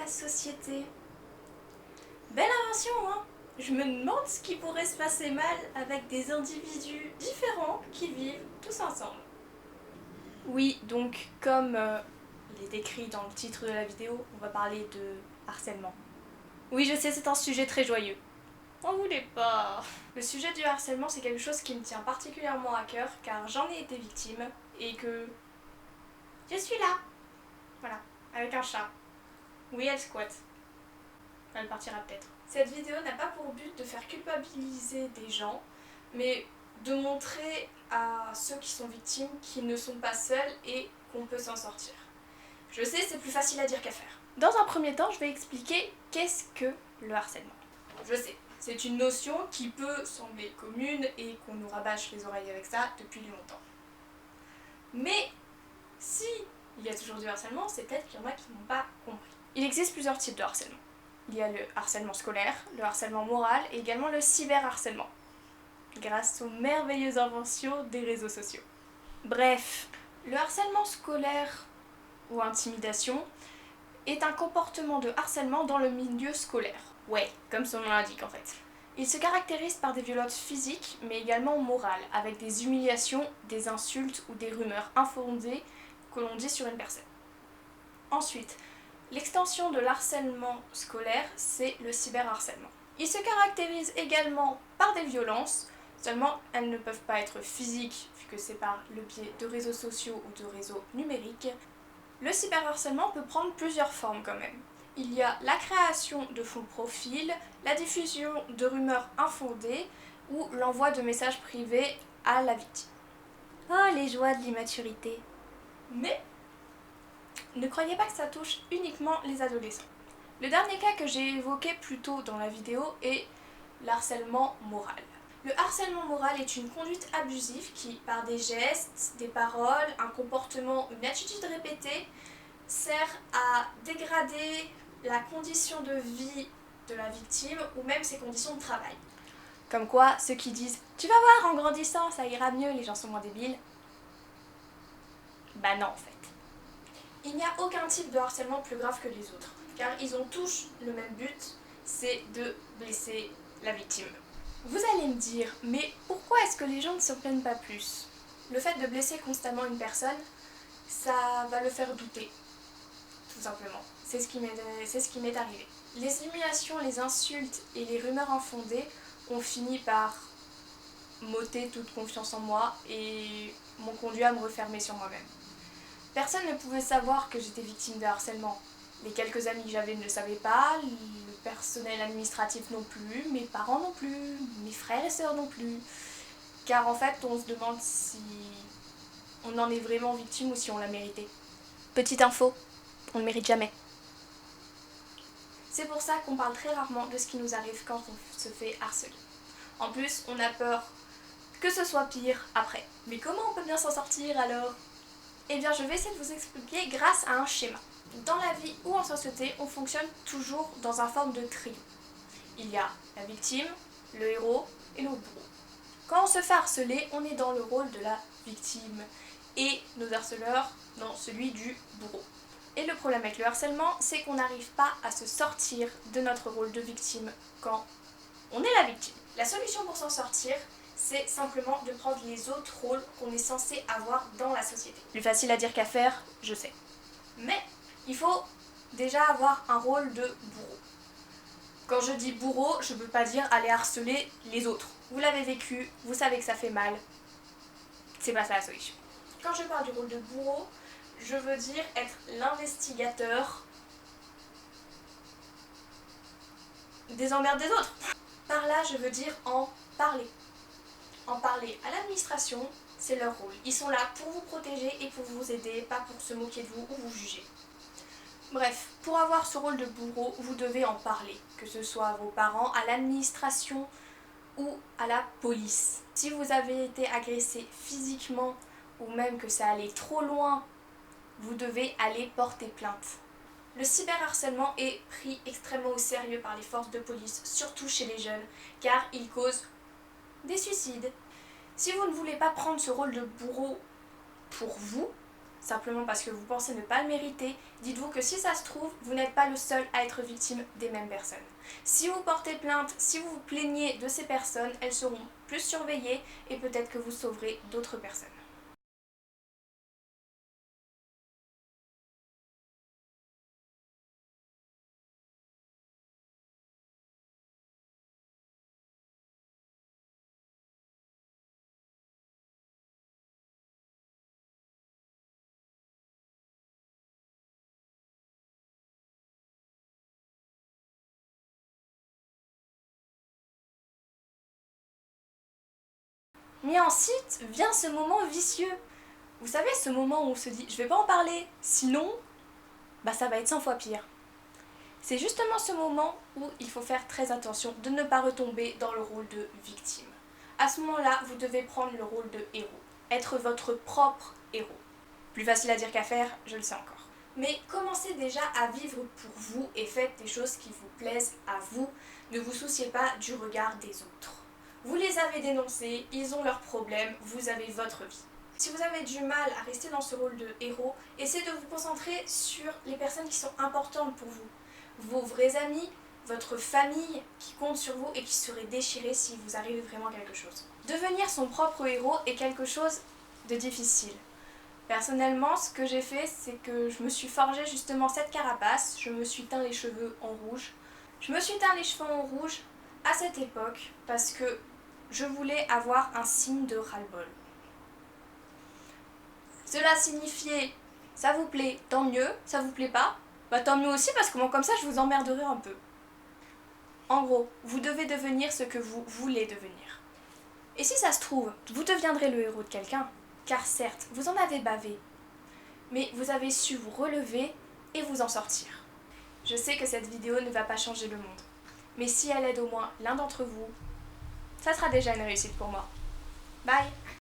la société. Belle invention, hein? Je me demande ce qui pourrait se passer mal avec des individus différents qui vivent tous ensemble. Oui, donc comme il est écrit dans le titre de la vidéo, on va parler de harcèlement. Oui, je sais, c'est un sujet très joyeux. On voulait pas. Le sujet du harcèlement, c'est quelque chose qui me tient particulièrement à cœur car j'en ai été victime et que je suis là. Voilà, avec un chat. Oui, elle squatte. Elle partira peut-être. Cette vidéo n'a pas pour but de faire culpabiliser des gens, mais de montrer à ceux qui sont victimes qu'ils ne sont pas seuls et qu'on peut s'en sortir. Je sais, c'est plus facile à dire qu'à faire. Dans un premier temps, je vais expliquer qu'est-ce que le harcèlement. Je sais, c'est une notion qui peut sembler commune et qu'on nous rabâche les oreilles avec ça depuis longtemps. Mais si il y a toujours du harcèlement, c'est peut-être qu'il y en a qui n'ont pas compris. Il existe plusieurs types de harcèlement. Il y a le harcèlement scolaire, le harcèlement moral et également le cyberharcèlement, grâce aux merveilleuses inventions des réseaux sociaux. Bref, le harcèlement scolaire ou intimidation est un comportement de harcèlement dans le milieu scolaire. Ouais, comme son nom l'indique en fait. Il se caractérise par des violences physiques, mais également morales, avec des humiliations, des insultes ou des rumeurs infondées que l'on dit sur une personne. Ensuite, l'extension de l'harcèlement scolaire, c'est le cyberharcèlement. Il se caractérise également par des violences, seulement elles ne peuvent pas être physiques, vu que c'est par le biais de réseaux sociaux ou de réseaux numériques. Le cyberharcèlement peut prendre plusieurs formes quand même. Il y a la création de faux profils, la diffusion de rumeurs infondées ou l'envoi de messages privés à la victime. Oh, les joies de l'immaturité. Mais ne croyez pas que ça touche uniquement les adolescents. Le dernier cas que j'ai évoqué plus tôt dans la vidéo est l'harcèlement moral. Le harcèlement moral est une conduite abusive qui, par des gestes, des paroles, un comportement, une attitude répétée, sert à dégrader la condition de vie de la victime ou même ses conditions de travail. Comme quoi, ceux qui disent « tu vas voir, en grandissant, ça ira mieux, les gens sont moins débiles », bah non en fait. Il n'y a aucun type de harcèlement plus grave que les autres, car ils ont tous le même but, c'est de blesser la victime. Vous allez me dire, mais pourquoi est-ce que les gens ne se plaignent pas plus? Le fait de blesser constamment une personne, ça va le faire douter, tout simplement. C'est ce qui m'est arrivé. Les humiliations, les insultes et les rumeurs infondées ont fini par m'ôter toute confiance en moi et m'ont conduit à me refermer sur moi-même. Personne ne pouvait savoir que j'étais victime de harcèlement. Les quelques amis que j'avais ne le savaient pas, le personnel administratif non plus, mes parents non plus, mes frères et sœurs non plus. Car en fait, on se demande si on en est vraiment victime ou si on l'a mérité. Petite info, on ne le mérite jamais. C'est pour ça qu'on parle très rarement de ce qui nous arrive quand on se fait harceler. En plus, on a peur que ce soit pire après. Mais comment on peut bien s'en sortir alors ? Eh bien, je vais essayer de vous expliquer grâce à un schéma. Dans la vie ou en société, on fonctionne toujours dans une forme de trio. Il y a la victime, le héros et le bourreau. Quand on se fait harceler, on est dans le rôle de la victime et nos harceleurs dans celui du bourreau. Et le problème avec le harcèlement, c'est qu'on n'arrive pas à se sortir de notre rôle de victime quand on est la victime. La solution pour s'en sortir, c'est simplement de prendre les autres rôles qu'on est censé avoir dans la société. Plus facile à dire qu'à faire, je sais. Mais il faut déjà avoir un rôle de bourreau. Quand je dis bourreau, je ne peux pas dire aller harceler les autres. Vous l'avez vécu, vous savez que ça fait mal. C'est pas ça la solution. Quand je parle du rôle de bourreau, je veux dire être l'investigateur des emmerdes des autres. Par là, je veux dire en parler. En parler à l'administration, c'est leur rôle. Ils sont là pour vous protéger et pour vous aider, pas pour se moquer de vous ou vous juger. Bref, pour avoir ce rôle de bourreau, vous devez en parler, que ce soit à vos parents, à l'administration ou à la police. Si vous avez été agressé physiquement ou même que ça allait trop loin, vous devez aller porter plainte. Le cyberharcèlement est pris extrêmement au sérieux par les forces de police, surtout chez les jeunes, car il cause des suicides. Si vous ne voulez pas prendre ce rôle de bourreau pour vous, simplement parce que vous pensez ne pas le mériter, dites-vous que si ça se trouve, vous n'êtes pas le seul à être victime des mêmes personnes. Si vous portez plainte, si vous vous plaignez de ces personnes, elles seront plus surveillées et peut-être que vous sauverez d'autres personnes. Mais ensuite vient ce moment vicieux. Vous savez, ce moment où on se dit je vais pas en parler, sinon, ça va être 100 fois pire. C'est justement ce moment où il faut faire très attention de ne pas retomber dans le rôle de victime. À ce moment-là, vous devez prendre le rôle de héros, être votre propre héros. Plus facile à dire qu'à faire, je le sais encore. Mais commencez déjà à vivre pour vous et faites des choses qui vous plaisent à vous. Ne vous souciez pas du regard des autres. Vous les avez dénoncés, ils ont leurs problèmes, vous avez votre vie. Si vous avez du mal à rester dans ce rôle de héros, essayez de vous concentrer sur les personnes qui sont importantes pour vous. Vos vrais amis, votre famille qui compte sur vous et qui serait déchirée si vous arrivez vraiment à quelque chose. Devenir son propre héros est quelque chose de difficile. Personnellement, ce que j'ai fait, c'est que je me suis forgé justement cette carapace, je me suis teint les cheveux en rouge. Je me suis teint les cheveux en rouge à cette époque parce que je voulais avoir un signe de ras-le-bol. Cela signifiait, ça vous plaît, tant mieux, ça vous plaît pas, tant mieux aussi parce que moi comme ça je vous emmerderai un peu. En gros, vous devez devenir ce que vous voulez devenir. Et si ça se trouve, vous deviendrez le héros de quelqu'un, car certes, vous en avez bavé, mais vous avez su vous relever et vous en sortir. Je sais que cette vidéo ne va pas changer le monde, mais si elle aide au moins l'un d'entre vous, ça sera déjà une réussite pour moi. Bye!